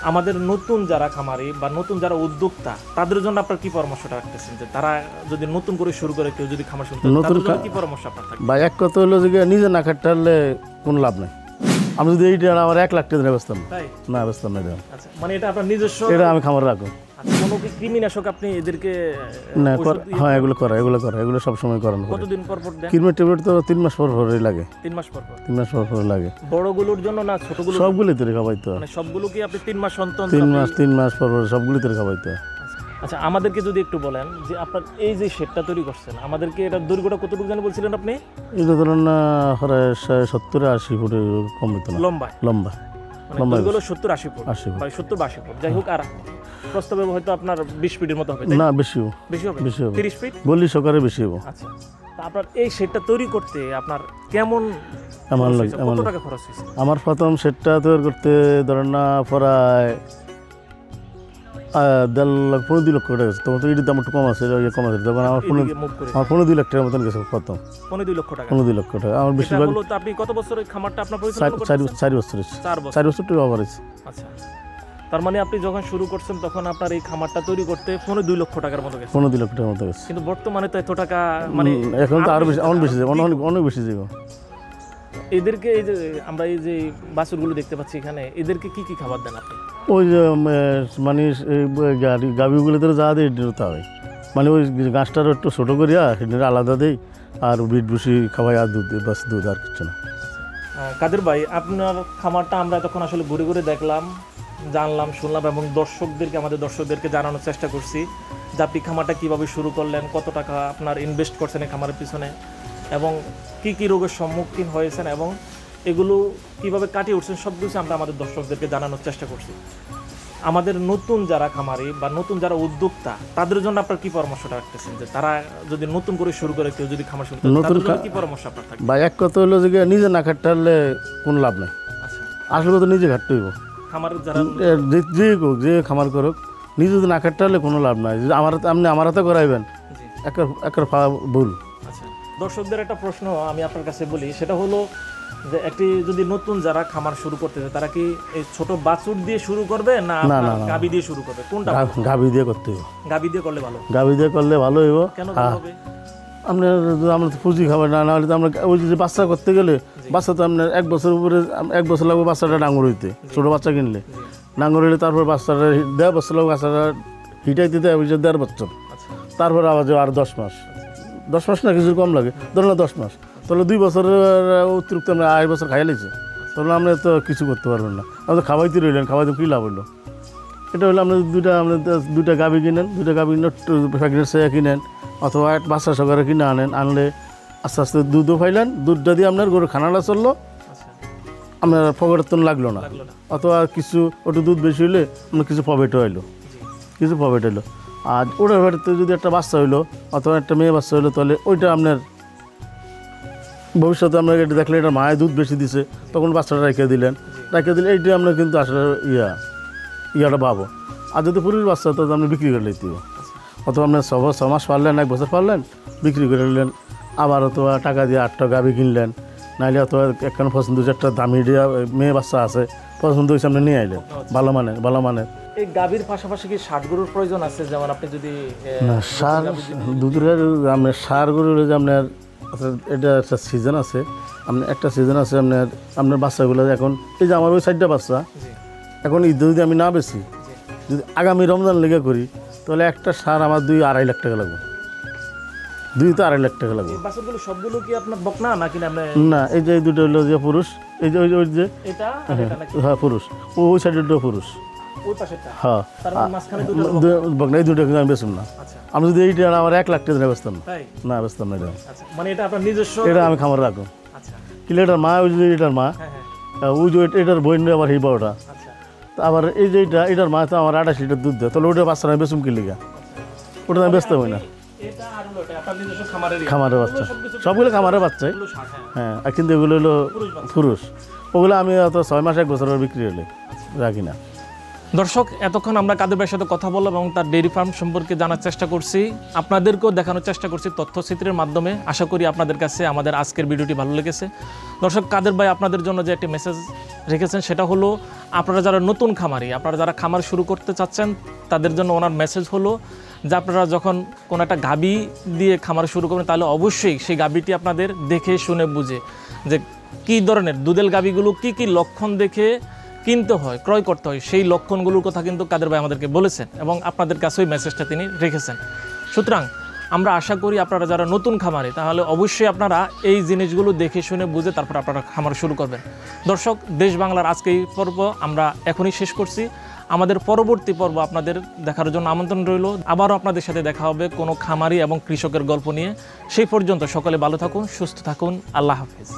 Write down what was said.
আমাদের নতুন যারা খামারি বা নতুন যারা উদ্যোক্তা তাদের জন্য আপনার কি পরামর্শটা রাখতেছেন যে তারা যদি নতুন করে শুরু করে কেউ যদি খামার শুরু করে তাদের জন্য কি পরামর্শ আপনার থাকবে? বা এক কথা হলো যে নিজে না খাটলে কোনো লাভ নাই। আমি যদি এইটা আমার 1 লাখ টাকা বেচতাম না বেচতাম না। আচ্ছা, মানে এটা আপনার নিজস্ব, এটা আমি খামার রাখবো। কোনো কি কৃমিনাশক আপনি এদেরকে না? হ্যাঁ, এগুলো এগুলো সবসময় করানো। কতদিন পর পর দেন? কৃমি ট্যাবলেট তো 3 মাস পর পরই লাগে। 3 মাস পর পর? 3 মাস পর পর লাগে। বড়গুলোর জন্য না ছোটগুলো? সবগুলোতে খাওয়াইতো। মানে সবগুলো কি আপনি 3 মাস অন্তর? 3 মাস পর পর সবগুলোতে খাওয়াইতো। আচ্ছা, আমাদেরকে যদি একটু বলেন যে আপনার এই যে শেডটা তৈরি করছেন, আমাদেরকে এটা দৈর্ঘ্যটা কতটুকু জানি বলছিলেন আপনি? এটা ধরুন না 70-80 ফুটের কম হতো না। লম্বা মানে দৈর্ঘ্য 70-80 ফুট, 70-82 ফুট, যাই হোক। আর প্রস্তাবে হয়তো আপনার 20 ফিটের মতো হবে না? বেশি হবে 30 ফিট, 40 সকারে বেশি হবে। আচ্ছা, তা আপনার এই শেডটা তৈরি করতে আপনার কেমন কত টাকা খরচ হয়েছে? আমার প্রথম শেডটা তৈরি করতে ধরেন না প্রায় 1.5 লক্ষ টাকা গেছে। তখন তো এটির দাম একটু কম আছে, তখন আমার 15-2 লাখ টাকার মতন গেছে প্রথম। 15-2 লক্ষ টাকা? 15-2 লক্ষ টাকা। আমার বেশিরভাগ। আপনি কত বছরের খামারটা আপনার পরিচালনা করছেন? 4 বছর। 4 বছর টু ওভারেজ। আচ্ছা, তার মানে আপনি যখন শুরু করছেন তখন আপনার এই খামারটা তৈরি করতে 15-2 লক্ষ টাকার মতো গেছে? 15-2 লক্ষ টাকার মতো গেছে। কিন্তু বর্তমানে তো এত টাকা, মানে এখন তো আরো বেশি, অনেক বেশি যাবে। এদেরকে এই যে আমরা এই যে বাছুরগুলো দেখতে পাচ্ছি এখানে, এদেরকে কি কি খাবার দেন আপনি? ওই যে মানে গাভীগুলোতে যা দেয় তা হয়, মানে ওই গাছটার একটু ছোটো করিয়া সেটা আলাদা দেই, আর বিট ভুসি খাওয়াই, আর দুধ, বাস দুধ, আর কিছু না। কাদের ভাই, আপনার খামারটা আমরা তখন আসলে ঘুরে ঘুরে দেখলাম, জানলাম, শুনলাম, এবং আমাদের দর্শকদেরকে জানানোর চেষ্টা করছি যে আপনি খামারটা কীভাবে শুরু করলেন, কত টাকা আপনার ইনভেস্ট করছেন এই খামারের পিছনে, এবং কি কি রোগের সম্মুখীন হয়েছেন এবং এগুলো কিভাবে কাটিয়ে উঠছেন, সব কিছু আমরা আমাদের দর্শকদেরকে জানানোর চেষ্টা করছি। আমাদের নতুন যারা খামারি বা নতুন যারা উদ্যোক্তা তাদের জন্য আপনার কি পরামর্শটা রাখতেছেন যে তারা যদি নতুন করে শুরু করে কেউ যদি খামার শুরু করে তাদের জন্য কি পরামর্শ আপনার থাকবে? বা এক কথা হলো যে নিজে না খাটলে কোনো লাভ নাই। আচ্ছা, আসলে তো নিজে খাটতে হইব। খামারের যারা যে খামার করুক, নিজে যদি না খাটলে কোনো লাভ নাই। আপনি আমার হাতে করাইবেন, একটা ভুল। আচ্ছা, দর্শকদের একটা প্রশ্ন আমি আপনার কাছে বলি, সেটা হলো যে একটি যদি নতুন যারা খামার শুরু করতে চায় তারা কি এই ছোট বাছুর দিয়ে শুরু করবে না গাভী দিয়ে শুরু করবে? কোনটা? গাভী দিয়ে করতে হবে। গাভী দিয়ে করলে ভালো? গাভী দিয়ে করলে ভালো হইব। কেন ভালো হবে? আমরা তো পুঁজি খাবার না হলে তো আমরা ওই যে বাচ্চা করতে গেলে, বাচ্চা তো আপনার 1 বছর উপরে, 1 বছর লাগবে বাচ্চাটা ডাঙর হইতে। ছোটো বাচ্চা কিনলে ডাঙর হইলে তারপর বাচ্চাটা 1.5 বছর লাগবে বাচ্চাটা হিটাই দিতে 1.5 বছর, তারপর আবার আর 10 মাস। 10 মাস না, কিছু কম লাগে, ধরুন 10 মাস। তাহলে 2 বছরের অতিরিক্ত আমরা 2 বছর খাইয়া লিছি, তাহলে আমরা তো কিছু করতে পারবেন না। আমরা খাওয়াইতে রইলেন, খাওয়াইতে কী লাভ হইলো? এটা হলো আপনার দুইটা গাভী কিনেন, প্রেগনেন্সি কিনেন, অথবা বাচ্চা সহকারে কিনে আনলে আস্তে আস্তে দুধও পাইলেন। দুধটা দিয়ে আপনার গরুর খানাটা চললো, আপনার পকেটের তো লাগলো না। অথবা কিছু ওটা দুধ বেশি হইলে আপনার কিছু প্রফিটও হইলো, আর ওটার বাড়িতে যদি একটা বাচ্চা হইলো অথবা একটা মেয়ে বাচ্চা হইলো, তাহলে ওইটা আপনার ভবিষ্যতে আপনার এটা দেখলে এটা মায়ের দুধ বেশি দিছে, তখন বাচ্চাটা রেখে দিলে এইটা আপনার কিন্তু আসলে ইয়াটা পাবো। আর যদি পুরুষ বাচ্চা তো আপনি বিক্রি করে নিতে হবে, অথবা আপনার 6 মাস পারলেন, 1 বছর পারলেন, বিক্রি করে নিলেন। আবার অথবা টাকা দিয়ে 8টা গাভী কিনলেন, নাহলে অথবা একখানে পছন্দ হয়েছে একটা দামি মেয়ে বাচ্চা আছে, পছন্দ হয়েছে আপনি নিয়ে আইলেন ভালো মানের। এই গাভীর পাশাপাশি কি ষাট গরুর প্রয়োজন আছে? যেমন আপনি যদি দুধের আপনার ষাঁড় গরুর যে আপনার এটা একটা সিজন আছে, আপনার বাচ্চাগুলো এখন এই যে আমার ওই 4টা বাচ্চা, এখন ঈদ যদি আমি না বেশি, যদি আগামী রমজান লেগে করি, তাহলে একটা ষাঁড় আমার 2-2.5 লাখ টাকা লাগবে। 2-2.5 লাখ টাকা লাগবে। বাছুরগুলো সবগুলো কি আপনার বকনা নাকি? না, এই যে এই দুটো হলো যে পুরুষ, এই যে ওই যে এটা, হ্যাঁ পুরুষ, ওই সাইডের পুরুষ, হ্যাঁ বকনা। এই দুটো কিন্তু আমি বেচুন না। আমি যদি এইটা আমার 1 লাখ টাকা বেচতাম না, বেচতাম না। এটা মানে এটা আপনার নিজস্ব? এটা আমি খামার রাখবো। কিলে এটার মা, ওই যে এটার মা, ওই যে এটার বই নিয়ে আবার হিবা ওটা। আবার এই যে এটার মা তো আমার 28 লিটার দুধ দেয়, তাহলে ওটা বাচ্চা আমি বেচুম কি লিগা? ওটা আমি বেচতে হই না। খামারের বাচ্চা, সবগুলো খামারের বাচ্চাই, হ্যাঁ। আর কিন্তু এগুলো হলো পুরুষ, ওগুলো আমি অত 6 মাস 1 বছর বিক্রি হলে রাখি না। দর্শক, এতক্ষণ আমরা কাদের ভাইয়ের সাথে কথা বললাম এবং তার ডেইরি ফার্ম সম্পর্কে জানার চেষ্টা করছি, আপনাদেরকেও দেখানোর চেষ্টা করছি তথ্যচিত্রের মাধ্যমে। আশা করি আপনাদের কাছে আমাদের আজকের ভিডিওটি ভালো লেগেছে। দর্শক, কাদের ভাই আপনাদের জন্য যে একটি মেসেজ রেখেছেন সেটা হলো, আপনারা যারা নতুন খামারি, আপনারা যারা খামার শুরু করতে চাচ্ছেন, তাদের জন্য ওনার মেসেজ হলো যে আপনারা যখন কোনো একটা গাভী দিয়ে খামার শুরু করবেন, তাহলে অবশ্যই সেই গাভীটি আপনাদের দেখে শুনে বুঝে যে কী ধরনের দুধেল গাভীগুলো কী কী লক্ষণ দেখে কিনতে হয়, ক্রয় করতে হয়, সেই লক্ষণগুলোর কথা কিন্তু কাদের ভাই আমাদেরকে বলেছেন এবং আপনাদের কাছে ওই মেসেজটা তিনি রেখেছেন। সুতরাং আমরা আশা করি আপনারা যারা নতুন খামারে, তাহলে অবশ্যই আপনারা এই জিনিসগুলো দেখে শুনে বুঝে তারপর আপনারা খামার শুরু করবেন। দর্শক, দেশ বাংলার আজকে এই পর্ব আমরা এখনই শেষ করছি। আমাদের পরবর্তী পর্ব আপনাদের দেখার জন্য আমন্ত্রণ রইল। আবারও আপনাদের সাথে দেখা হবে কোনো খামারি এবং কৃষকের গল্প নিয়ে। সেই পর্যন্ত সকলে ভালো থাকুন, সুস্থ থাকুন। আল্লাহ হাফেজ।